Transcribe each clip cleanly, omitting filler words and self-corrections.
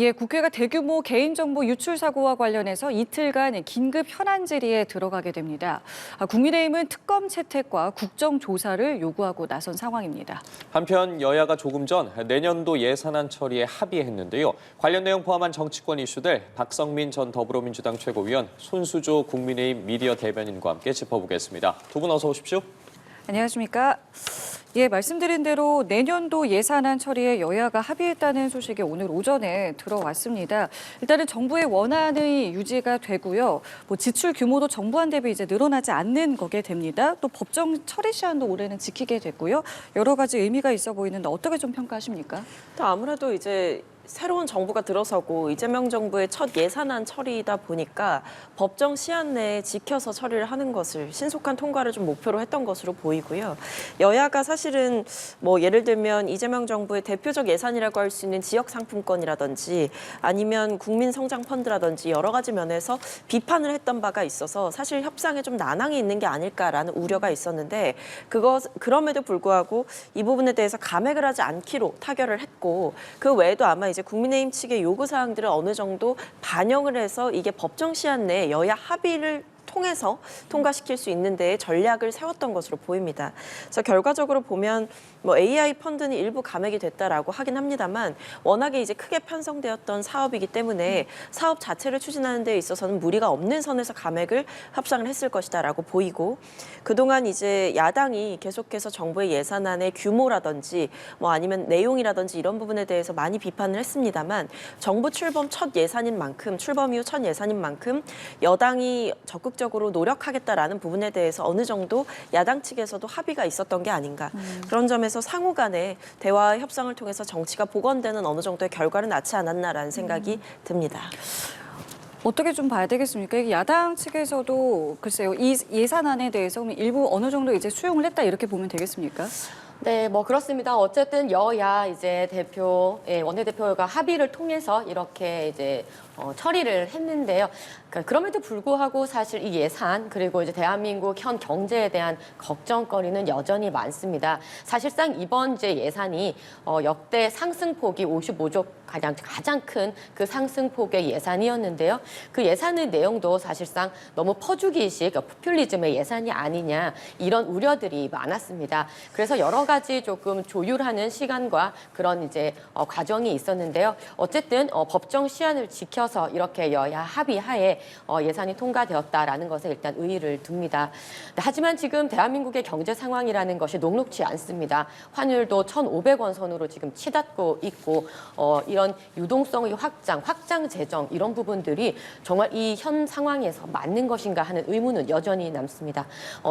예, 국회가 대규모 개인정보 유출 사고와 관련해서 이틀간 긴급 현안 질의에 들어가게 됩니다. 국민의힘은 특검 채택과 국정조사를 요구하고 나선 상황입니다. 한편 여야가 조금 전 내년도 예산안 처리에 합의했는데요. 관련 내용 포함한 정치권 이슈들 박성민 전 더불어민주당 최고위원, 손수조 국민의힘 미디어 대변인과 함께 짚어보겠습니다. 두 분 어서 오십시오. 안녕하십니까? 예, 말씀드린 대로 내년도 예산안 처리에 여야가 합의했다는 소식이 오늘 오전에 들어왔습니다. 일단은 정부의 원안의 유지가 되고요. 지출 규모도 정부안 대비 이제 늘어나지 않는 거게 됩니다. 또 법정 처리 시한도 올해는 지키게 됐고요. 여러 가지 의미가 있어 보이는데 어떻게 좀 평가하십니까? 또 아무래도 이제 새로운 정부가 들어서고 이재명 정부의 첫 예산안 처리이다 보니까 법정 시한 내에 지켜서 처리를 하는 것을 신속한 통과를 좀 목표로 했던 것으로 보이고요. 여야가 사실은 뭐 예를 들면 이재명 정부의 대표적 예산이라고 할 수 있는 지역 상품권이라든지 아니면 국민 성장 펀드라든지 여러 가지 면에서 비판을 했던 바가 있어서 사실 협상에 좀 난항이 있는 게 아닐까라는 우려가 있었는데 그럼에도 불구하고 이 부분에 대해서 감액을 하지 않기로 타결을 했고 그 외에도 아마 이제 국민의힘 측의 요구 사항들을 어느 정도 반영을 해서 이게 법정 시한 내에 여야 합의를 통해서 통과시킬 수 있는 데에 전략을 세웠던 것으로 보입니다. 그래서 결과적으로 보면 뭐 AI 펀드는 일부 감액이 됐다라고 하긴 합니다만 워낙에 이제 크게 편성되었던 사업이기 때문에 사업 자체를 추진하는 데 있어서는 무리가 없는 선에서 감액을 협상을 했을 것이다라고 보이고 그동안 이제 야당이 계속해서 정부의 예산안의 규모라든지 뭐 아니면 내용이라든지 이런 부분에 대해서 많이 비판을 했습니다만 정부 출범 첫 예산인 만큼 출범 이후 첫 예산인 만큼 여당이 적극적으로 노력하겠다라는 부분에 대해서 어느 정도 야당 측에서도 합의가 있었던 게 아닌가. 그런 점에서 상호 간에 대화 협상을 통해서 정치가 복원되는 어느 정도의 결과를 낳지 않았나라는 생각이 듭니다. 어떻게 좀 봐야 되겠습니까? 이게 야당 측에서도 글쎄요, 이 예산안에 대해서 일부 어느 정도 이제 수용을 했다 이렇게 보면 되겠습니까? 네, 뭐 그렇습니다. 어쨌든 여야 이제 원내대표가 합의를 통해서 이렇게 이제 처리를 했는데요. 그럼에도 불구하고 사실 이 예산 그리고 이제 대한민국 현 경제에 대한 걱정거리는 여전히 많습니다. 사실상 이번 이제 예산이 역대 상승폭이 55조 가장 큰 그 상승폭의 예산이었는데요. 그 예산의 내용도 사실상 너무 퍼주기식 포퓰리즘의 예산이 아니냐 이런 우려들이 많았습니다. 그래서 여러 가지 조금 조율하는 시간과 그런 이제 과정이 있었는데요. 어쨌든 법정 시한을 지켜서 이렇게 여야 합의하에 예산이 통과되었다라는 것에 일단 의의를 둡니다. 하지만 지금 대한민국의 경제 상황이라는 것이 녹록지 않습니다. 환율도 1,500원 선으로 지금 치닫고 있고 이런 유동성의 확장 재정 이런 부분들이 정말 이 현 상황에서 맞는 것인가 하는 의문은 여전히 남습니다.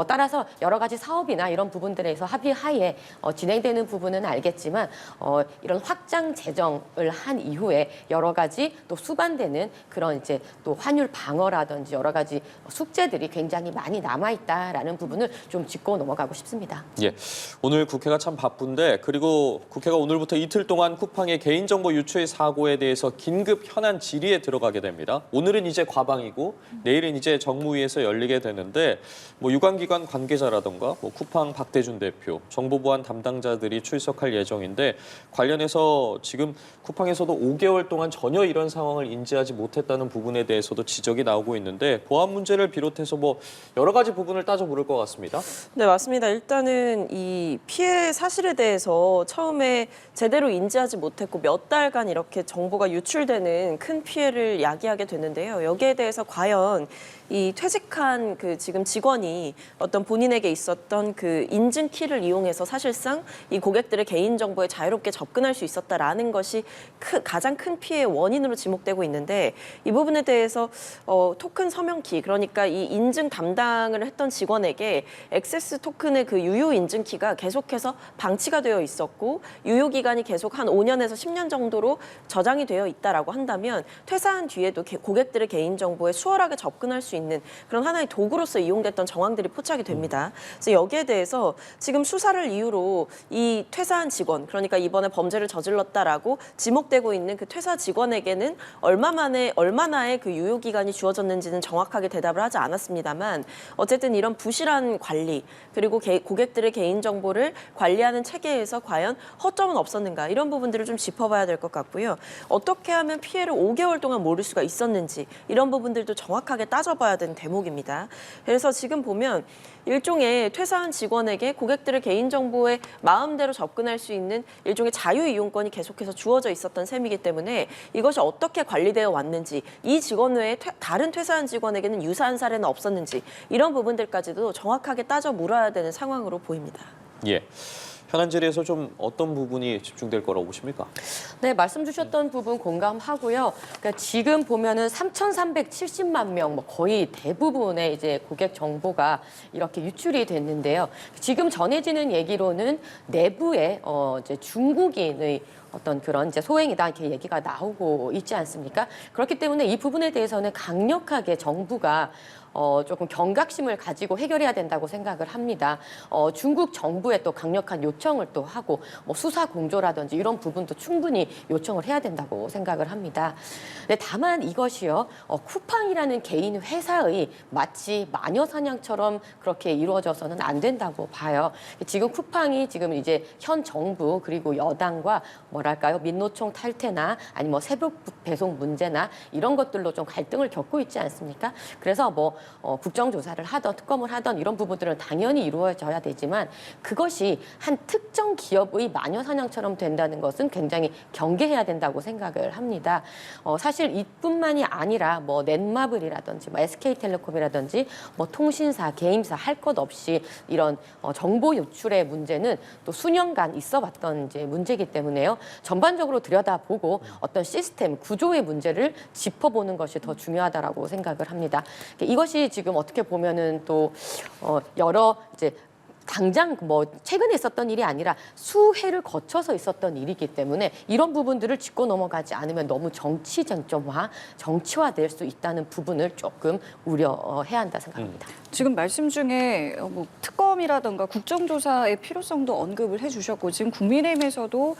따라서 여러 가지 사업이나 이런 부분들에서 합의하에 진행되는 부분은 알겠지만 이런 확장 재정을 한 이후에 여러 가지 또 수반되는 그런 이제 또 환율 방어라든지 여러 가지 숙제들이 굉장히 많이 남아 있다라는 부분을 좀 짚고 넘어가고 싶습니다. 예, 오늘 국회가 참 바쁜데 그리고 국회가 오늘부터 이틀 동안 쿠팡의 개인정보 유출 사고에 대해서 긴급 현안 질의에 들어가게 됩니다. 오늘은 이제 과방이고 내일은 이제 정무위에서 열리게 되는데 뭐 유관기관 관계자라던가 뭐 쿠팡 박대준 대표, 정보보안 담당자들이 출석할 예정인데 관련해서 지금 쿠팡에서도 5개월 동안 전혀 이런 상황을 인지하지 못했다는 부분에 대해서도 지적이 나오고 있는데 보안 문제를 비롯해서 뭐 여러 가지 부분을 따져 물을 것 같습니다. 네, 맞습니다. 일단은 이 피해 사실에 대해서 처음에 제대로 인지하지 못했고 몇 달간 이렇게 정보가 유출되는 큰 피해를 야기하게 됐는데요. 여기에 대해서 과연 이 퇴직한 그 지금 직원이 어떤 본인에게 있었던 그 인증키를 이용해서 사실상 이 고객들의 개인정보에 자유롭게 접근할 수 있었다라는 것이 가장 큰 피해의 원인으로 지목되고 있는데 이 부분에 대해서 토큰 서명키 그러니까 이 인증 담당을 했던 직원에게 액세스 토큰의 그 유효 인증키가 계속해서 방치가 되어 있었고 유효 기간이 계속 한 5년에서 10년 정도로 저장이 되어 있다라고 한다면 퇴사한 뒤에도 고객들의 개인정보에 수월하게 접근할 수 있는 그런 하나의 도구로서 이용됐던 정황들이 포착이 됩니다. 그래서 여기에 대해서 지금 수사를 이유로 이 퇴사한 직원, 그러니까 이번에 범죄를 저질렀다라고 지목되고 있는 그 퇴사 직원에게는 얼마나의 그 유효 기간이 주어졌는지는 정확하게 대답을 하지 않았습니다만 어쨌든 이런 부실한 관리 그리고 고객들의 개인 정보를 관리하는 체계에서 과연 허점은 없었는가 이런 부분들을 좀 짚어봐야 될 것 같고요. 어떻게 하면 피해를 5개월 동안 모를 수가 있었는지 이런 부분들도 정확하게 따져봐야 되는 대목입니다. 그래서 지금 보면 일종의 퇴사한 직원에게 고객들의 개인정보에 마음대로 접근할 수 있는 일종의 자유이용권이 계속해서 주어져 있었던 셈이기 때문에 이것이 어떻게 관리되어 왔는지 이 직원 외에 다른 퇴사한 직원에게는 유사한 사례는 없었는지 이런 부분들까지도 정확하게 따져 물어야 되는 상황으로 보입니다. 예. 현안 질의에서 좀 어떤 부분이 집중될 거라고 보십니까? 네, 말씀 주셨던 부분 공감하고요. 그러니까 지금 보면은 3,370만 명, 뭐 거의 대부분의 이제 고객 정보가 이렇게 유출이 됐는데요. 지금 전해지는 얘기로는 내부에 이제 중국인의 어떤 그런 이제 소행이다 이렇게 얘기가 나오고 있지 않습니까? 그렇기 때문에 이 부분에 대해서는 강력하게 정부가 조금 경각심을 가지고 해결해야 된다고 생각을 합니다. 중국 정부에 또 강력한 요청을 또 하고 뭐 수사 공조라든지 이런 부분도 충분히 요청을 해야 된다고 생각을 합니다. 근데 다만 이것이요, 쿠팡이라는 개인 회사의 마치 마녀 사냥처럼 그렇게 이루어져서는 안 된다고 봐요. 지금 쿠팡이 지금 이제 현 정부 그리고 여당과 뭐랄까요, 민노총 탈퇴나 아니면 뭐 새벽 배송 문제나 이런 것들로 좀 갈등을 겪고 있지 않습니까? 그래서 뭐 국정조사를 하던 특검을 하던 이런 부분들은 당연히 이루어져야 되지만 그것이 한 특정 기업의 마녀사냥처럼 된다는 것은 굉장히 경계해야 된다고 생각을 합니다. 사실 이뿐만이 아니라 뭐 넷마블이라든지 뭐 SK텔레콤이라든지 뭐 통신사, 게임사 할 것 없이 이런 정보 유출의 문제는 또 수년간 있어왔던 이제 문제이기 때문에요. 전반적으로 들여다보고 어떤 시스템 구조의 문제를 짚어보는 것이 더 중요하다라고 생각을 합니다. 이것이 지금 어떻게 보면은 또 여러 이제 당장 뭐 최근에 있었던 일이 아니라 수해를 거쳐서 있었던 일이기 때문에 이런 부분들을 짚고 넘어가지 않으면 너무 정치 쟁점화, 정치화될 수 있다는 부분을 조금 우려해야 한다 생각합니다. 지금 말씀 중에 뭐 특검이라든가 국정조사의 필요성도 언급을 해주셨고 지금 국민의힘에서도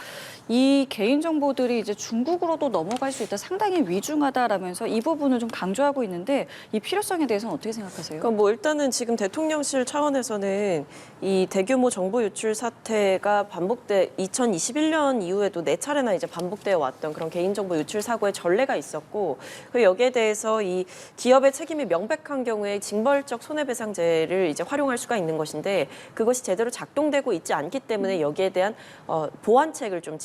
이 개인 정보들이 이제 중국으로도 넘어갈 수 있다, 상당히 위중하다라면서 이 부분을 좀 강조하고 있는데 이 필요성에 대해서는 어떻게 생각하세요? 그러니까 뭐 일단은 지금 대통령실 차원에서는 이 대규모 정보 유출 사태가 2021년 이후에도 4차례나 이제 반복되어 왔던 그런 개인정보 유출 사고의 전례가 있었고, 그 여기에 대해서 이 기업의 책임이 명백한 경우에 징벌적 손해배상제를 이제 활용할 수가 있는 것인데 그것이 제대로 작동되고 있지 않기 때문에 여기에 대한 보완책을 좀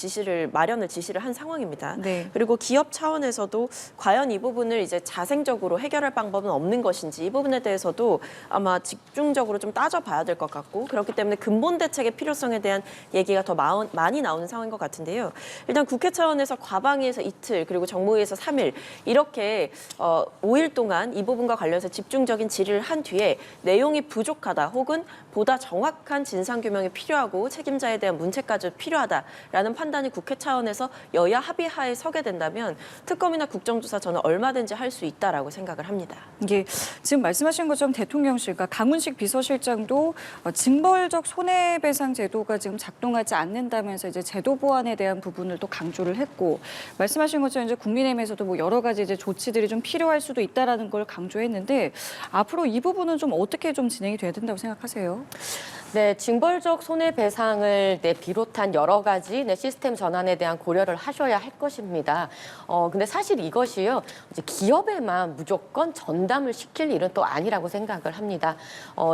마련을 지시를 한 상황입니다. 네. 그리고 기업 차원에서도 과연 이 부분을 이제 자생적으로 해결할 방법은 없는 것인지 이 부분에 대해서도 아마 집중적으로 좀 따져봐야 될 것 같고, 그렇기 때문에 근본 대책의 필요성에 대한 얘기가 더 많이 나오는 상황인 것 같은데요. 일단 국회 차원에서 과방위에서 이틀 그리고 정무위에서 3일 이렇게 5일 동안 이 부분과 관련해서 집중적인 질의를 한 뒤에 내용이 부족하다 혹은 보다 정확한 진상규명이 필요하고 책임자에 대한 문책까지 필요하다라는 판단이 국회 차원에서 여야 합의하에 서게 된다면 특검이나 국정조사 저는 얼마든지 할 수 있다라고 생각을 합니다. 이게 지금 말씀하신 것처럼 대통령실과 강훈식 비서실장도 징벌적 손해배상 제도가 지금 작동하지 않는다면서 이제 제도 보완에 대한 부분을 또 강조를 했고, 말씀하신 것처럼 이제 국민의힘에서도 뭐 여러 가지 이제 조치들이 좀 필요할 수도 있다라는 걸 강조했는데 앞으로 이 부분은 좀 어떻게 좀 진행이 돼야 된다고 생각하세요? 네, 징벌적 손해배상을 비롯한 여러 가지 시스템 전환에 대한 고려를 하셔야 할 것입니다. 근데 사실 이것이요, 이제 기업에만 무조건 전담을 시킬 일은 또 아니라고 생각을 합니다.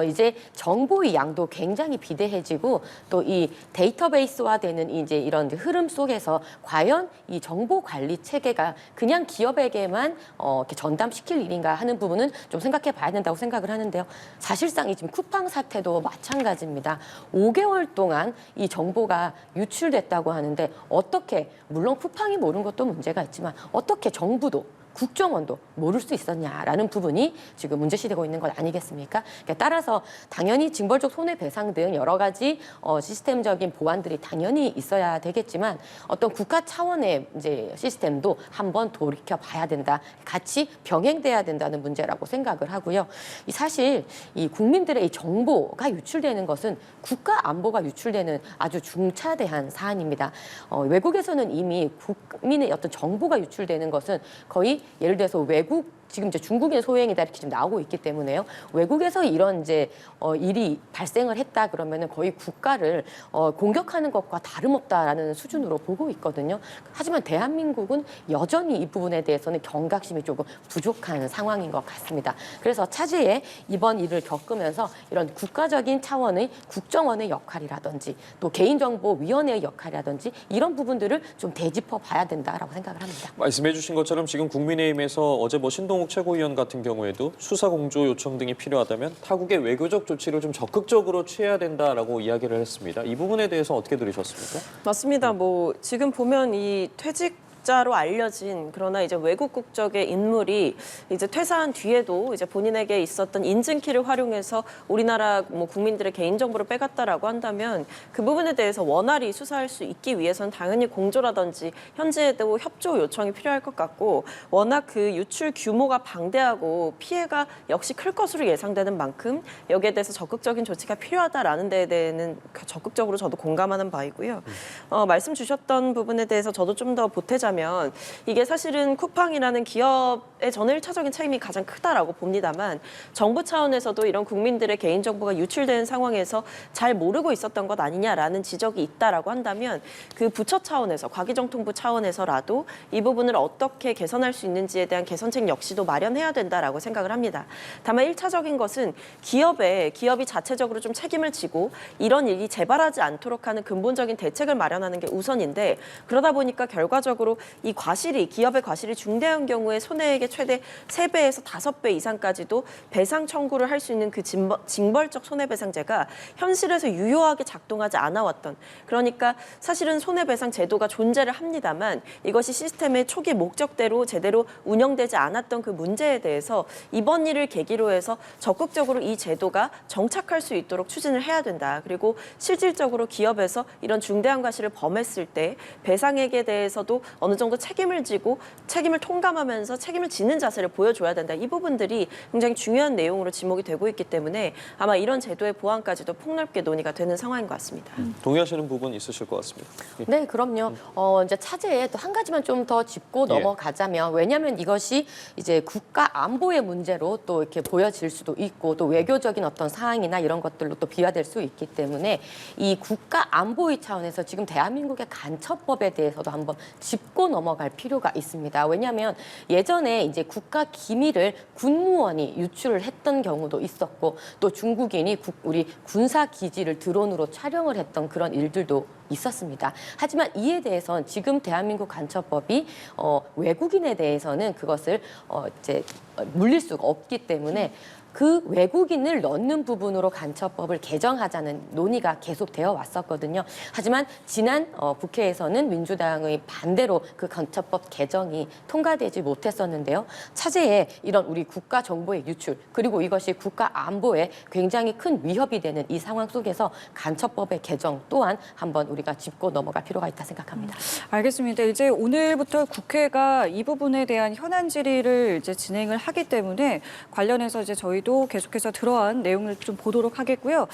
이제 정보의 양도 굉장히 비대해지고 또 이 데이터베이스화되는 이제 이런 흐름 속에서 과연 이 정보 관리 체계가 그냥 기업에게만 이렇게 전담시킬 일인가 하는 부분은 좀 생각해 봐야 된다고 생각을 하는데요. 사실상 이 지금 쿠팡 사태도 마찬가지입니다. 5개월 동안 이 정보가 유출됐다고 하는데 어떻게, 물론 쿠팡이 모르는 것도 문제가 있지만 어떻게 정부도 국정원도 모를 수 있었냐라는 부분이 지금 문제시되고 있는 것 아니겠습니까? 그러니까 따라서 당연히 징벌적 손해배상 등 여러 가지 시스템적인 보완들이 당연히 있어야 되겠지만 어떤 국가 차원의 이제 시스템도 한번 돌이켜 봐야 된다. 같이 병행돼야 된다는 문제라고 생각을 하고요. 사실 이 국민들의 이 정보가 유출되는 것은 국가 안보가 유출되는 아주 중차대한 사안입니다. 외국에서는 이미 국민의 어떤 정보가 유출되는 것은 거의 예를 들어서 외국 지금 이제 중국인 소행이다 이렇게 지금 나오고 있기 때문에요. 외국에서 이런 이제 일이 발생을 했다 그러면은 거의 국가를 공격하는 것과 다름없다라는 수준으로 보고 있거든요. 하지만 대한민국은 여전히 이 부분에 대해서는 경각심이 조금 부족한 상황인 것 같습니다. 그래서 차제에 이번 일을 겪으면서 이런 국가적인 차원의 국정원의 역할이라든지 또 개인정보위원회의 역할이라든지 이런 부분들을 좀 되짚어 봐야 된다라고 생각을 합니다. 말씀해 주신 것처럼 지금 국민의힘에서 어제 뭐 신동욱 최고위원 같은 경우에도 수사 공조 요청 등이 필요하다면 타국의 외교적 조치를 좀 적극적으로 취해야 된다라고 이야기를 했습니다. 이 부분에 대해서 어떻게 들으셨습니까? 맞습니다. 뭐 지금 보면 이 퇴직자로 알려진 그러나 이제 외국 국적의 인물이 이제 퇴사한 뒤에도 이제 본인에게 있었던 인증키를 활용해서 우리나라 뭐 국민들의 개인정보를 빼갔다라고 한다면 그 부분에 대해서 원활히 수사할 수 있기 위해서는 당연히 공조라든지 현지에도 협조 요청이 필요할 것 같고 워낙 그 유출 규모가 방대하고 피해가 역시 클 것으로 예상되는 만큼 여기에 대해서 적극적인 조치가 필요하다라는 데에 대해서는 적극적으로 저도 공감하는 바이고요. 말씀 주셨던 부분에 대해서 저도 좀 더 보태자면 이게 사실은 쿠팡이라는 기업의 저는 1차적인 책임이 가장 크다라고 봅니다만 정부 차원에서도 이런 국민들의 개인정보가 유출되는 상황에서 잘 모르고 있었던 것 아니냐라는 지적이 있다라고 한다면 그 부처 차원에서 과기정통부 차원에서라도 이 부분을 어떻게 개선할 수 있는지에 대한 개선책 역시도 마련해야 된다라고 생각을 합니다. 다만 1차적인 것은 기업이 자체적으로 좀 책임을 지고 이런 일이 재발하지 않도록 하는 근본적인 대책을 마련하는 게 우선인데 그러다 보니까 결과적으로 이 기업의 과실이 중대한 경우에 손해액의 최대 3배에서 5배 이상까지도 배상 청구를 할 수 있는 그 징벌적 손해배상제가 현실에서 유효하게 작동하지 않아 왔던 그러니까 사실은 손해배상 제도가 존재를 합니다만 이것이 시스템의 초기 목적대로 제대로 운영되지 않았던 그 문제에 대해서 이번 일을 계기로 해서 적극적으로 이 제도가 정착할 수 있도록 추진을 해야 된다. 그리고 실질적으로 기업에서 이런 중대한 과실을 범했을 때 배상액에 대해서도 어느 정도 책임을 지고 책임을 통감하면서 책임을 지는 자세를 보여줘야 된다. 이 부분들이 굉장히 중요한 내용으로 지목이 되고 있기 때문에 아마 이런 제도의 보완까지도 폭넓게 논의가 되는 상황인 것 같습니다. 동의하시는 부분 있으실 것 같습니다. 예. 네, 그럼요. 이제 차제에 또 한 가지만 좀 더 짚고 넘어가자면 왜냐하면 이것이 이제 국가 안보의 문제로 또 이렇게 보여질 수도 있고 또 외교적인 어떤 사항이나 이런 것들로 또 비화될 수 있기 때문에 이 국가 안보의 차원에서 지금 대한민국의 간첩법에 대해서도 한번 짚고 넘어갈 필요가 있습니다. 왜냐하면 예전에 이제 국가 기밀을 군무원이 유출을 했던 경우도 있었고 또 중국인이 우리 군사 기지를 드론으로 촬영을 했던 그런 일들도 있었습니다. 하지만 이에 대해서는 지금 대한민국 간첩법이 외국인에 대해서는 그것을 이제 물릴 수가 없기 때문에 그 외국인을 넣는 부분으로 간첩법을 개정하자는 논의가 계속되어 왔었거든요. 하지만 지난 국회에서는 민주당의 반대로 그 간첩법 개정이 통과되지 못했었는데요. 차제에 이런 우리 국가 정보의 유출 그리고 이것이 국가 안보에 굉장히 큰 위협이 되는 이 상황 속에서 간첩법의 개정 또한 한번 우리가 짚고 넘어갈 필요가 있다 생각합니다. 알겠습니다. 이제 오늘부터 국회가 이 부분에 대한 현안 질의를 이제 진행을 하기 때문에 관련해서 이제 저희도 계속해서 들어간 내용을 좀 보도록 하겠고요.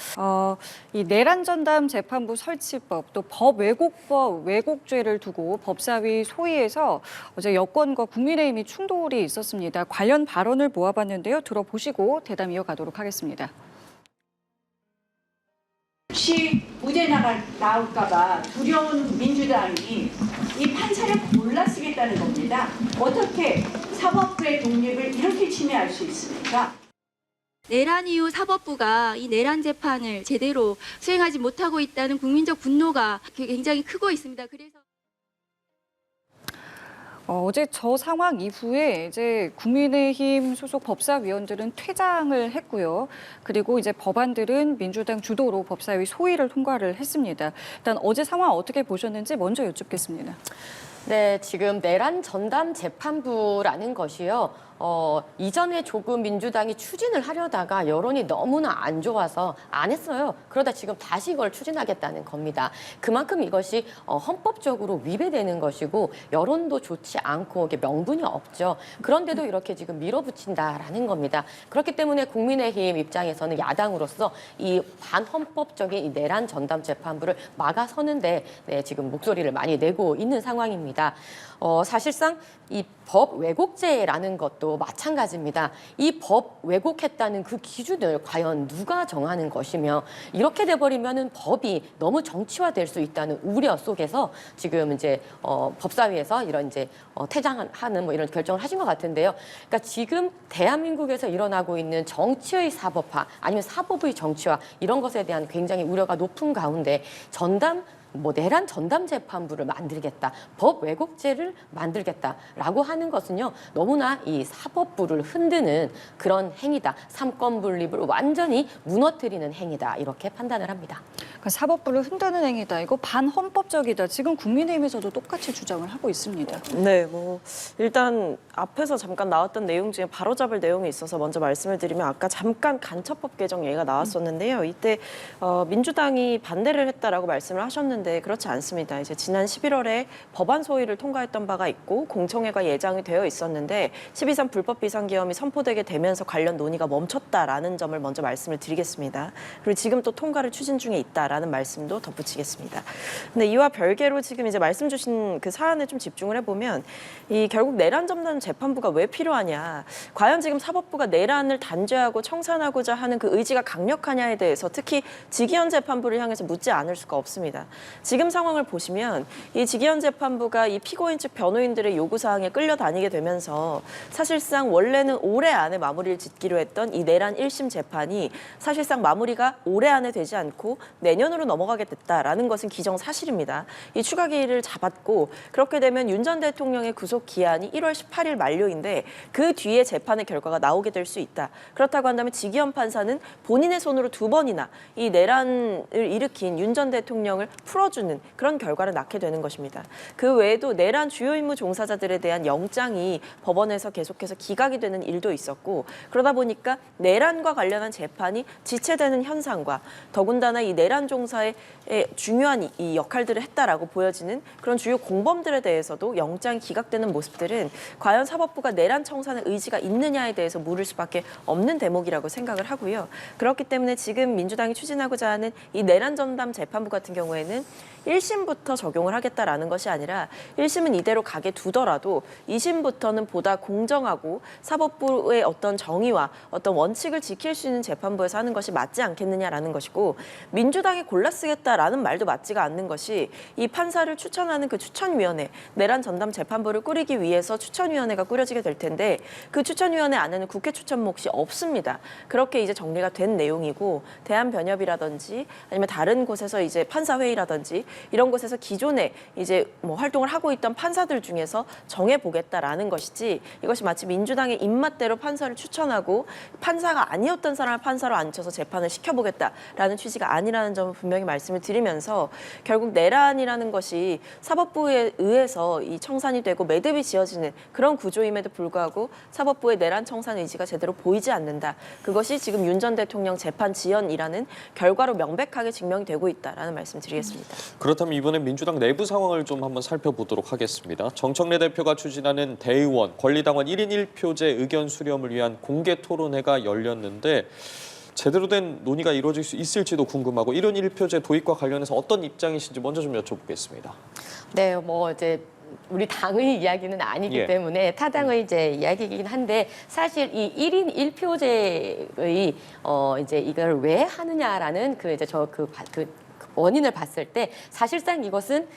이 내란 전담 재판부 설치법 또 법 왜곡죄를 두고 법사위 소위에서 어제 여권과 국민의힘이 충돌이 있었습니다. 관련 발언을 모아봤는데요. 들어보시고 대담 이어가도록 하겠습니다. 혹시 무죄 나올까봐 두려운 민주당이 이 판사를 골라쓰겠다는 겁니다. 어떻게 사법부의 독립을 이렇게 침해할 수 있습니까? 내란 이후 사법부가 이 내란 재판을 제대로 수행하지 못하고 있다는 국민적 분노가 굉장히 크고 있습니다. 그래서 어제 저 상황 이후에 이제 국민의힘 소속 법사위원들은 퇴장을 했고요. 그리고 이제 법안들은 민주당 주도로 법사위 소위를 통과를 했습니다. 일단 어제 상황 어떻게 보셨는지 먼저 여쭙겠습니다. 네, 지금 내란 전담 재판부라는 것이요. 이전에 조금 민주당이 추진을 하려다가 여론이 너무나 안 좋아서 안 했어요. 그러다 지금 다시 이걸 추진하겠다는 겁니다. 그만큼 이것이 헌법적으로 위배되는 것이고 여론도 좋지 않고 이게 명분이 없죠. 그런데도 이렇게 지금 밀어붙인다라는 겁니다. 그렇기 때문에 국민의힘 입장에서는 야당으로서 이 반헌법적인 이 내란 전담 재판부를 막아서는데 네, 지금 목소리를 많이 내고 있는 상황입니다. 사실상 이 법 왜곡죄라는 것도 마찬가지입니다. 이 법 왜곡했다는 그 기준을 과연 누가 정하는 것이며 이렇게 돼버리면은 법이 너무 정치화될 수 있다는 우려 속에서 지금 이제 법사위에서 이런 이제 퇴장하는 뭐 이런 결정을 하신 것 같은데요. 그러니까 지금 대한민국에서 일어나고 있는 정치의 사법화 아니면 사법의 정치화 이런 것에 대한 굉장히 우려가 높은 가운데 내란 전담 재판부를 만들겠다, 법 왜곡죄를 만들겠다라고 하는 것은요 너무나 이 사법부를 흔드는 그런 행위다, 삼권 분립을 완전히 무너뜨리는 행위다 이렇게 판단을 합니다. 그러니까 사법부를 흔드는 행위다. 이거 반헌법적이다. 지금 국민의힘에서도 똑같이 주장을 하고 있습니다. 네, 뭐 일단 앞에서 잠깐 나왔던 내용 중에 바로잡을 내용이 있어서 먼저 말씀을 드리면 아까 잠깐 간첩법 개정 얘기가 나왔었는데요. 이때 민주당이 반대를 했다라고 말씀을 하셨는데 그렇지 않습니다. 이제 지난 11월에 법안 소위를 통과했던 바가 있고 공청회가 예정이 되어 있었는데 12.3 불법 비상계엄이 선포되게 되면서 관련 논의가 멈췄다라는 점을 먼저 말씀을 드리겠습니다. 그리고 지금 또 통과를 추진 중에 있다라는 말씀도 덧붙이겠습니다. 근데 이와 별개로 지금 이제 말씀 주신 그 사안에 좀 집중을 해보면 이 결국 내란 전담 재판부가 왜 필요하냐, 과연 지금 사법부가 내란을 단죄하고 청산하고자 하는 그 의지가 강력하냐에 대해서 특히 직위원 재판부를 향해서 묻지 않을 수가 없습니다. 지금 상황을 보시면 이 직위원 재판부가 이 피고인 측 변호인들의 요구사항에 끌려다니게 되면서 사실상 원래는 올해 안에 마무리를 짓기로 했던 이 내란 1심 재판이 사실상 마무리가 올해 안에 되지 않고 내년으로 넘어가게 됐다라는 것은 기정사실입니다. 이 추가 기일을 잡았고 그렇게 되면 윤 전 대통령의 구속 기한이 1월 18일 만료인데 그 뒤에 재판의 결과가 나오게 될 수 있다. 그렇다고 한다면 직위원 판사는 본인의 손으로 2번이나 이 내란을 일으킨 윤 전 대통령을 풀어주는 그런 결과를 낳게 되는 것입니다. 그 외에도 내란 주요 임무 종사자들에 대한 영장이 법원에서 계속해서 기각이 되는 일도 있었고 그러다 보니까 내란과 관련한 재판이 지체되는 현상과 더군다나 이 내란 종사에 중요한 이 역할들을 했다라고 보여지는 그런 주요 공범들에 대해서도 영장이 기각되는 모습들은 과연 사법부가 내란 청산의 의지가 있느냐에 대해서 물을 수밖에 없는 대목이라고 생각을 하고요. 그렇기 때문에 지금 민주당이 추진하고자 하는 이 내란 전담 재판부 같은 경우에는 1심부터 적용을 하겠다라는 것이 아니라 1심은 이대로 가게 두더라도 2심부터는 보다 공정하고 사법부의 어떤 정의와 어떤 원칙을 지킬 수 있는 재판부에서 하는 것이 맞지 않겠느냐라는 것이고 민주당이 골라 쓰겠다라는 말도 맞지가 않는 것이 이 판사를 추천하는 그 추천위원회, 내란 전담 재판부를 꾸리기 위해서 추천위원회가 꾸려지게 될 텐데 그 추천위원회 안에는 국회 추천 몫이 없습니다. 그렇게 이제 정리가 된 내용이고 대한변협이라든지 아니면 다른 곳에서 이제 판사회의라든지 이런 곳에서 기존에 이제 뭐 활동을 하고 있던 판사들 중에서 정해보겠다라는 것이지 이것이 마치 민주당의 입맛대로 판사를 추천하고 판사가 아니었던 사람을 판사로 앉혀서 재판을 시켜보겠다라는 취지가 아니라는 점을 분명히 말씀을 드리면서 결국 내란이라는 것이 사법부에 의해서 이 청산이 되고 매듭이 지어지는 그런 구조임에도 불구하고 사법부의 내란 청산 의지가 제대로 보이지 않는다. 그것이 지금 윤 전 대통령 재판 지연이라는 결과로 명백하게 증명이 되고 있다라는 말씀 드리겠습니다. 그렇다면 이번에 민주당 내부 상황을 좀 한번 살펴보도록 하겠습니다. 정청래 대표가 추진하는 대의원, 권리당원 1인 1표제 의견 수렴을 위한 공개 토론회가 열렸는데 제대로 된 논의가 이루어질 수 있을지도 궁금하고 1인 1표제 도입과 관련해서 어떤 입장이신지 먼저 좀 여쭤보겠습니다. 네, 뭐 이제 우리 당의 이야기는 아니기 때문에 타당의 이제 이야기이긴 한데 사실 이 1인 1표제의 이제 이걸 왜 하느냐라는 그 이제 원인을 봤을 때 사실상 이것은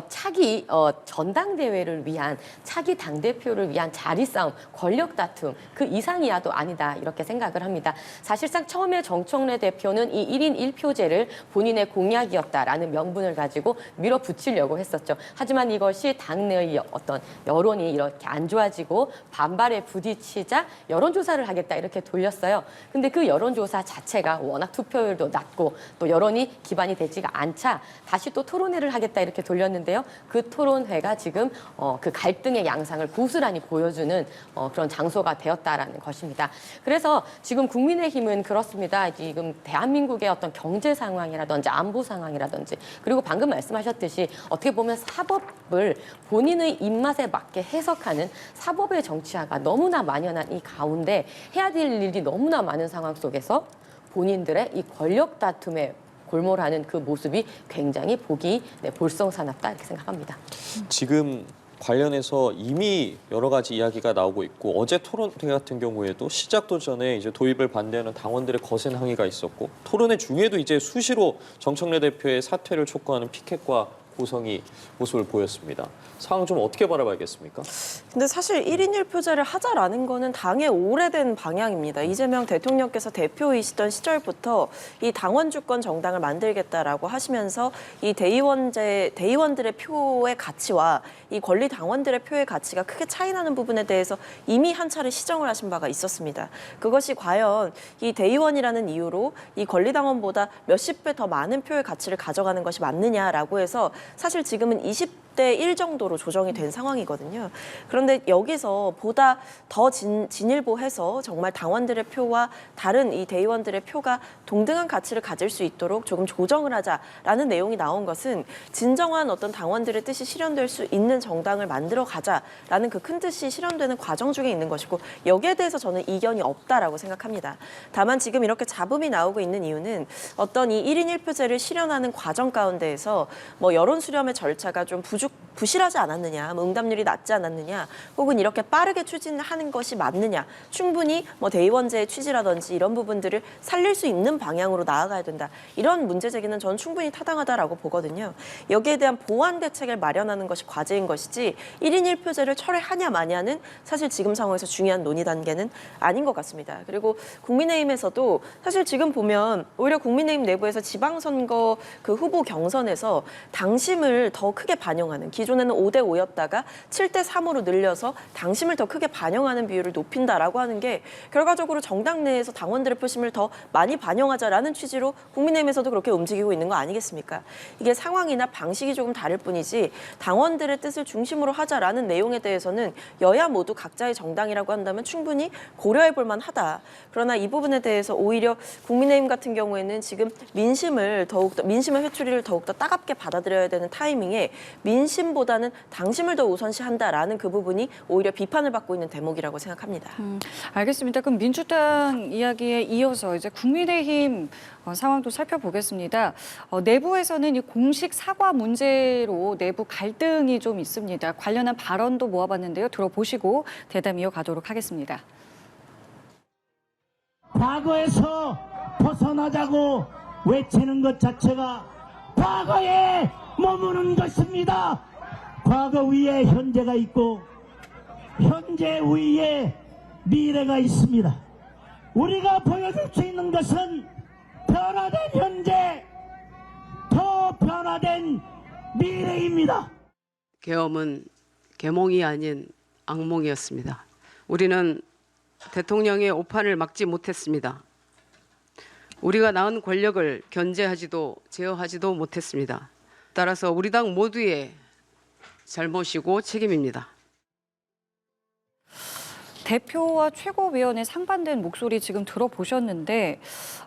차기 전당대회를 위한 차기 당대표를 위한 자리 싸움, 권력 다툼 그 이상이야도 아니다 이렇게 생각을 합니다. 사실상 처음에 정청래 대표는 이 1인 1표제를 본인의 공약이었다라는 명분을 가지고 밀어붙이려고 했었죠. 하지만 이것이 당내의 어떤 여론이 이렇게 안 좋아지고 반발에 부딪히자 여론조사를 하겠다 이렇게 돌렸어요. 근데 그 여론조사 자체가 워낙 투표율도 낮고 또 여론이 기반이 되지가 않자 다시 또 토론회를 하겠다 이렇게 돌렸는데요. 그 토론회가 지금 그 갈등의 양상을 고스란히 보여주는 그런 장소가 되었다라는 것입니다. 그래서 지금 국민의힘은 그렇습니다. 지금 대한민국의 어떤 경제 상황이라든지 안보 상황이라든지 그리고 방금 말씀하셨듯이 어떻게 보면 사법을 본인의 입맛에 맞게 해석하는 사법의 정치화가 너무나 만연한 이 가운데 해야 될 일이 너무나 많은 상황 속에서 본인들의 이 권력 다툼에 골몰하는 그 모습이 굉장히 보기 볼썽사납다 이렇게 생각합니다. 지금 관련해서 이미 여러 가지 이야기가 나오고 있고 어제 토론회 같은 경우에도 시작도 전에 이제 도입을 반대하는 당원들의 거센 항의가 있었고 토론회 중에도 이제 수시로 정청래 대표의 사퇴를 촉구하는 피켓과 고성이 모습을 보였습니다. 상황 좀 어떻게 바라봐야겠습니까? 근데 사실 1인 1표제를 하자라는 거는 당의 오래된 방향입니다. 이재명 대통령께서 대표이시던 시절부터 이 당원 주권 정당을 만들겠다라고 하시면서 이 대의원들의 표의 가치와 이 권리 당원들의 표의 가치가 크게 차이 나는 부분에 대해서 이미 한 차례 시정을 하신 바가 있었습니다. 그것이 과연 이 대의원이라는 이유로 이 권리 당원보다 몇십 배 더 많은 표의 가치를 가져가는 것이 맞느냐라고 해서 사실 지금은 20대 1 정도로 조정이 된 상황이거든요. 그런데 여기서 보다 더 진일보해서 정말 당원들의 표와 다른 이 대의원들의 표가 동등한 가치를 가질 수 있도록 조금 조정을 하자라는 내용이 나온 것은 진정한 어떤 당원들의 뜻이 실현될 수 있는 정당을 만들어 가자라는 그 큰 뜻이 실현되는 과정 중에 있는 것이고 여기에 대해서 저는 이견이 없다라고 생각합니다. 다만 지금 이렇게 잡음이 나오고 있는 이유는 어떤 이 1인 1표제를 실현하는 과정 가운데에서 뭐 여론 수렴의 절차가 좀 부실하지 않았느냐, 뭐 응답률이 낮지 않았느냐, 혹은 이렇게 빠르게 추진하는 것이 맞느냐, 충분히 뭐 대의원제의 취지라든지 이런 부분들을 살릴 수 있는 방향으로 나아가야 된다. 이런 문제 제기는 저는 충분히 타당하다라고 보거든요. 여기에 대한 보완 대책을 마련하는 것이 과제인 것이지 1인 1표제를 철회하냐 마냐는 사실 지금 상황에서 중요한 논의 단계는 아닌 것 같습니다. 그리고 국민의힘에서도 사실 지금 보면 오히려 국민의힘 내부에서 지방선거 그 후보 경선에서 당심을 더 크게 반영하는 기존에는 5대5였다가 7대3으로 늘려서 당심을 더 크게 반영하는 비율을 높인다라고 하는 게 결과적으로 정당 내에서 당원들의 표심을 더 많이 반영하자라는 취지로 국민의힘에서도 그렇게 움직이고 있는 거 아니겠습니까? 이게 상황이나 방식이 조금 다를 뿐이지 당원들의 뜻을 중심으로 하자라는 내용에 대해서는 여야 모두 각자의 정당이라고 한다면 충분히 고려해 볼 만하다. 그러나 이 부분에 대해서 오히려 국민의힘 같은 경우에는 지금 민심의 회초리를 더욱더 따갑게 받아들여야 되는 타이밍에 민심보다는 당심을 더 우선시한다라는 그 부분이 오히려 비판을 받고 있는 대목이라고 생각합니다. 알겠습니다. 그럼 민주당 이야기에 이어서 이제 국민의힘 상황도 살펴보겠습니다. 내부에서는 이 공식 사과 문제로 내부 갈등이 좀 있습니다. 관련한 발언도 모아봤는데요. 들어보시고 대담 이어가도록 하겠습니다. 과거에서 벗어나자고 외치는 것 자체가 과거에 머무는 것입니다. 과거 위에 현재가 있고 현재 위에 미래가 있습니다. 우리가 보여줄 수 있는 것은 변화된 현재, 더 변화된 미래입니다. 계엄은 계몽이 아닌 악몽이었습니다. 우리는 대통령의 오판을 막지 못했습니다. 우리가 낳은 권력을 견제하지도 제어하지도 못했습니다. 따라서 우리 당 모두의 잘못이고 책임입니다. 대표와 최고위원의 상반된 목소리 지금 들어보셨는데,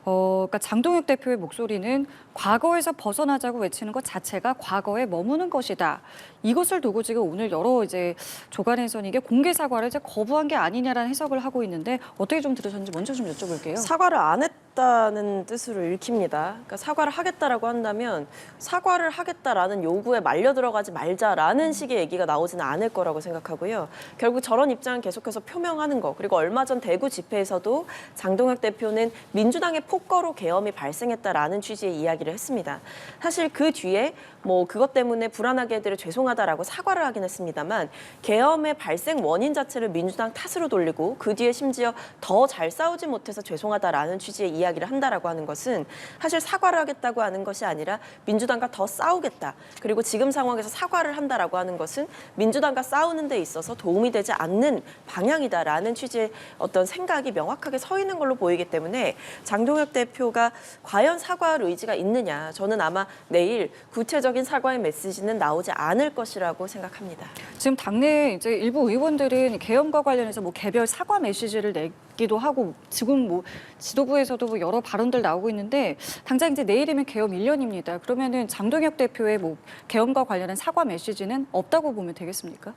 그러니까 장동혁 대표의 목소리는 과거에서 벗어나자고 외치는 것 자체가 과거에 머무는 것이다. 이것을 두고 지금 오늘 여러 이제 조간에서는 이게 공개 사과를 이제 거부한 게 아니냐라는 해석을 하고 있는데 어떻게 좀 들으셨는지 먼저 좀 여쭤볼게요. 사과를 안 했다는 뜻으로 읽힙니다. 그러니까 사과를 하겠다라고 한다면 사과를 하겠다라는 요구에 말려 들어가지 말자라는 식의 얘기가 나오지는 않을 거라고 생각하고요. 결국 저런 입장을 계속해서 표명하는 거. 그리고 얼마 전 대구 집회에서도 장동혁 대표는 민주당의 폭거로 계엄이 발생했다라는 취지의 이야기를 했습니다. 사실 그 뒤에 뭐 그것 때문에 불안하게 해드려 죄송하다라고 사과를 하긴 했습니다만 계엄의 발생 원인 자체를 민주당 탓으로 돌리고 그 뒤에 심지어 더 잘 싸우지 못해서 죄송하다라는 취지의 이야기 이야기를 한다라고 하는 것은 사실 사과를 하겠다고 하는 것이 아니라 민주당과 더 싸우겠다. 그리고 지금 상황에서 사과를 한다라고 하는 것은 민주당과 싸우는 데 있어서 도움이 되지 않는 방향이다라는 취지의 어떤 생각이 명확하게 서 있는 걸로 보이기 때문에 장동혁 대표가 과연 사과할 의지가 있느냐. 저는 아마 내일 구체적인 사과의 메시지는 나오지 않을 것이라고 생각합니다. 지금 당내 이제 일부 의원들은 계엄과 관련해서 뭐 개별 사과 메시지를 내기도 하고 지금 뭐 지도부에서도 뭐 여러 발언들 나오고 있는데 당장 이제 내일이면 계엄 1년입니다. 그러면은 장동혁 대표의 뭐 계엄과 관련한 사과 메시지는 없다고 보면 되겠습니까?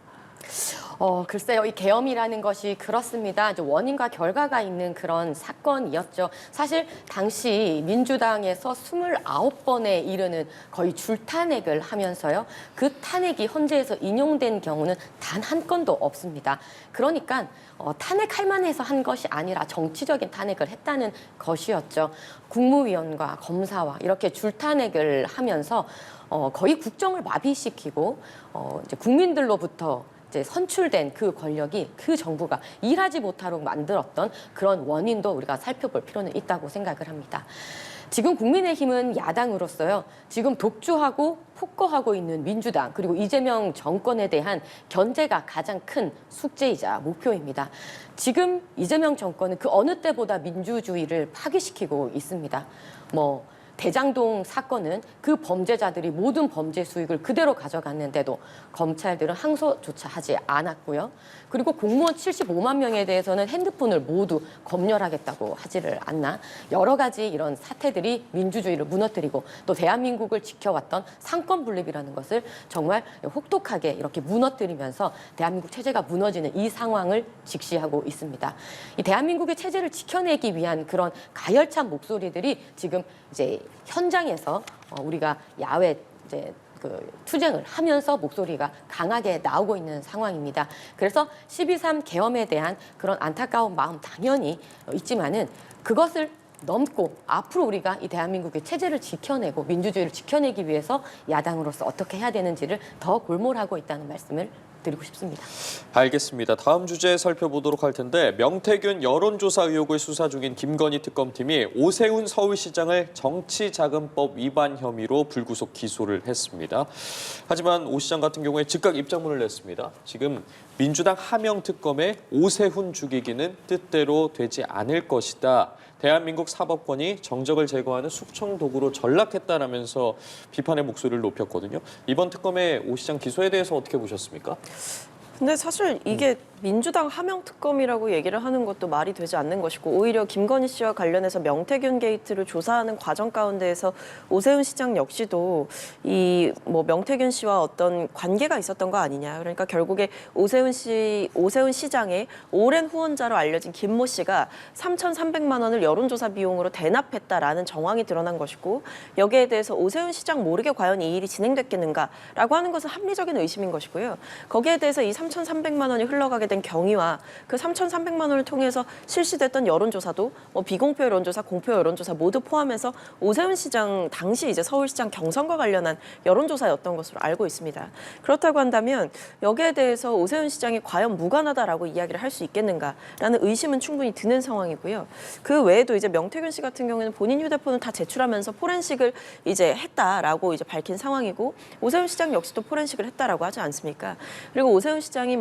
글쎄요. 이 계엄이라는 것이 그렇습니다. 이제 원인과 결과가 있는 그런 사건이었죠. 사실 당시 민주당에서 29번에 이르는 거의 줄탄핵을 하면서요. 그 탄핵이 헌재에서 인용된 경우는 단 한 건도 없습니다. 그러니까 탄핵할 만해서 한 것이 아니라 정치적인 탄핵을 했다는 것이었죠. 국무위원과 검사와 이렇게 줄탄핵을 하면서 거의 국정을 마비시키고 이제 국민들로부터 이제 선출된 그 권력이 그 정부가 일하지 못하도록 만들었던 그런 원인도 우리가 살펴볼 필요는 있다고 생각을 합니다. 지금 국민의힘은 야당으로서요. 지금 독주하고 폭거하고 있는 민주당 그리고 이재명 정권에 대한 견제가 가장 큰 숙제이자 목표입니다. 지금 이재명 정권은 그 어느 때보다 민주주의를 파괴시키고 있습니다. 대장동 사건은 그 범죄자들이 모든 범죄 수익을 그대로 가져갔는데도 검찰들은 항소조차 하지 않았고요. 그리고 공무원 75만 명에 대해서는 핸드폰을 모두 검열하겠다고 하지를 않나. 여러 가지 이런 사태들이 민주주의를 무너뜨리고 또 대한민국을 지켜왔던 상권 분립이라는 것을 정말 혹독하게 이렇게 무너뜨리면서 대한민국 체제가 무너지는 이 상황을 직시하고 있습니다. 이 대한민국의 체제를 지켜내기 위한 그런 가열찬 목소리들이 지금 이제 현장에서 우리가 야외 이제 투쟁을 하면서 목소리가 강하게 나오고 있는 상황입니다. 그래서 12.3 계엄에 대한 그런 안타까운 마음 당연히 있지만은 그것을 넘고 앞으로 우리가 이 대한민국의 체제를 지켜내고 민주주의를 지켜내기 위해서 야당으로서 어떻게 해야 되는지를 더 골몰하고 있다는 말씀을 드리고 싶습니다. 알겠습니다. 다음 주제 살펴보도록 할 텐데 명태균 여론조사 의혹을 수사 중인 김건희 특검팀이 오세훈 서울시장을 정치자금법 위반 혐의로 불구속 기소를 했습니다. 하지만 오 시장 같은 경우에 즉각 입장문을 냈습니다. 지금 민주당 하명 특검에 오세훈 죽이기는 뜻대로 되지 않을 것이다. 대한민국 사법권이 정적을 제거하는 숙청 도구로 전락했다라면서 비판의 목소리를 높였거든요. 이번 특검의 오 시장 기소에 대해서 어떻게 보셨습니까? 근데 사실 이게 민주당 하명 특검이라고 얘기를 하는 것도 말이 되지 않는 것이고 오히려 김건희 씨와 관련해서 명태균 게이트를 조사하는 과정 가운데에서 오세훈 시장 역시도 이 명태균 씨와 어떤 관계가 있었던 거 아니냐. 그러니까 결국에 오세훈 시장의 오랜 후원자로 알려진 김모 씨가 3,300만 원을 여론조사 비용으로 대납했다라는 정황이 드러난 것이고 여기에 대해서 오세훈 시장 모르게 과연 이 일이 진행됐겠는가라고 하는 것은 합리적인 의심인 것이고요. 거기에 대해서 이 3,300만 원이 흘러가게 된 경위와 그 3,300만 원을 통해서 실시됐던 여론조사도 비공표 여론조사, 공표 여론조사 모두 포함해서 오세훈 시장 당시 이제 서울시장 경선과 관련한 여론조사였던 것으로 알고 있습니다. 그렇다고 한다면 여기에 대해서 오세훈 시장이 과연 무관하다라고 이야기를 할 수 있겠는가라는 의심은 충분히 드는 상황이고요. 그 외에도 이제 명태균 씨 같은 경우에는 본인 휴대폰을 다 제출하면서 포렌식을 이제 했다라고 이제 밝힌 상황이고 오세훈 시장 역시도 포렌식을 했다라고 하지 않습니까? 그리고 오세훈 시장이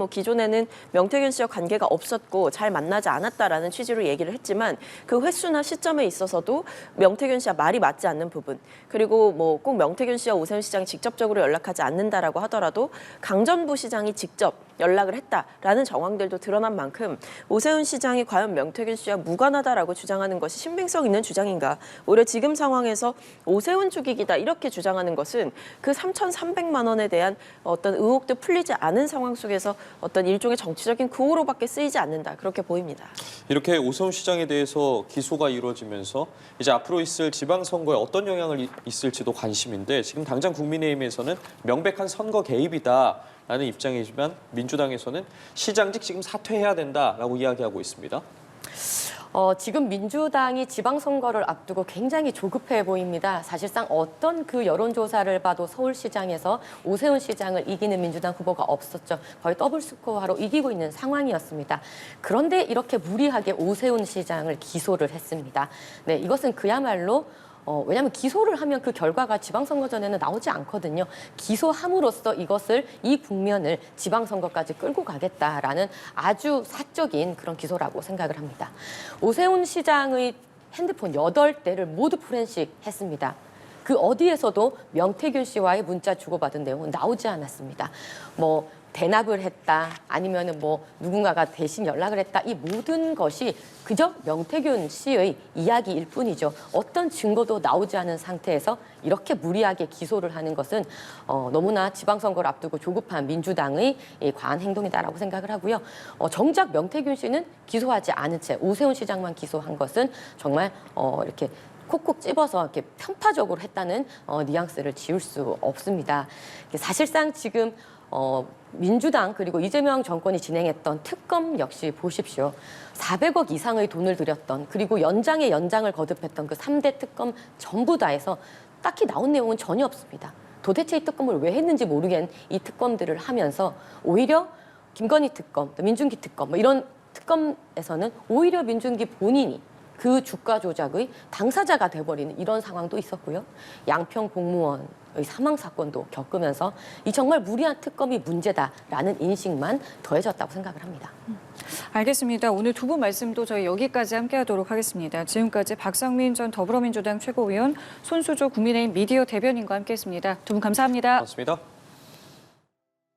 명태균 씨와 관계가 없었고 잘 만나지 않았다라는 취지로 얘기를 했지만 그 횟수나 시점에 있어서도 명태균 씨와 말이 맞지 않는 부분 그리고 꼭 명태균 씨와 오세훈 시장이 직접적으로 연락하지 않는다라고 하더라도 강전부 시장이 직접 연락을 했다라는 정황들도 드러난 만큼 오세훈 시장이 과연 명태균 씨와 무관하다라고 주장하는 것이 신빙성 있는 주장인가 오히려 지금 상황에서 오세훈 죽이기다 이렇게 주장하는 것은 그 3,300만 원에 대한 어떤 의혹도 풀리지 않은 상황 속에서 어떤 일종의 정치적인 구호로밖에 쓰이지 않는다 그렇게 보입니다. 이렇게 오세훈 시장에 대해서 기소가 이루어지면서 이제 앞으로 있을 지방선거에 어떤 영향을 있을지도 관심인데 지금 당장 국민의힘에서는 명백한 선거 개입이다라는 입장이지만 민주당에서는 시장직 지금 사퇴해야 된다라고 이야기하고 있습니다. 지금 민주당이 지방선거를 앞두고 굉장히 조급해 보입니다. 사실상 어떤 그 여론조사를 봐도 서울시장에서 오세훈 시장을 이기는 민주당 후보가 없었죠. 거의 더블 스코어로 이기고 있는 상황이었습니다. 그런데 이렇게 무리하게 오세훈 시장을 기소를 했습니다. 네, 이것은 그야말로 왜냐하면 기소를 하면 그 결과가 지방선거 전에는 나오지 않거든요. 기소함으로써 이 국면을 지방선거까지 끌고 가겠다라는 아주 사적인 그런 기소라고 생각을 합니다. 오세훈 시장의 핸드폰 8대를 모두 포렌식했습니다. 그 어디에서도 명태균 씨와의 문자 주고받은 내용은 나오지 않았습니다. 대납을 했다, 아니면은 누군가가 대신 연락을 했다, 이 모든 것이 그저 명태균 씨의 이야기일 뿐이죠. 어떤 증거도 나오지 않은 상태에서 이렇게 무리하게 기소를 하는 것은 너무나 지방선거를 앞두고 조급한 민주당의 과한 행동이다라고 생각을 하고요. 정작 명태균 씨는 기소하지 않은 채 오세훈 시장만 기소한 것은 정말 이렇게 콕콕 집어서 이렇게 편파적으로 했다는 뉘앙스를 지울 수 없습니다. 사실상 지금 민주당 그리고 이재명 정권이 진행했던 특검 역시 보십시오. 400억 이상의 돈을 들였던, 그리고 연장에 연장을 거듭했던 그 3대 특검 전부 다 해서 딱히 나온 내용은 전혀 없습니다. 도대체 이 특검을 왜 했는지 모르겠는 이 특검들을 하면서 오히려 김건희 특검, 민중기 특검 이런 특검에서는 오히려 민중기 본인이 그 주가 조작의 당사자가 돼버리는 이런 상황도 있었고요. 양평 공무원의 사망 사건도 겪으면서 이 정말 무리한 특검이 문제다라는 인식만 더해졌다고 생각을 합니다. 알겠습니다. 오늘 두 분 말씀도 저희 여기까지 함께하도록 하겠습니다. 지금까지 박상민 전 더불어민주당 최고위원, 손수조 국민의힘 미디어 대변인과 함께했습니다. 두 분 감사합니다. 고맙습니다.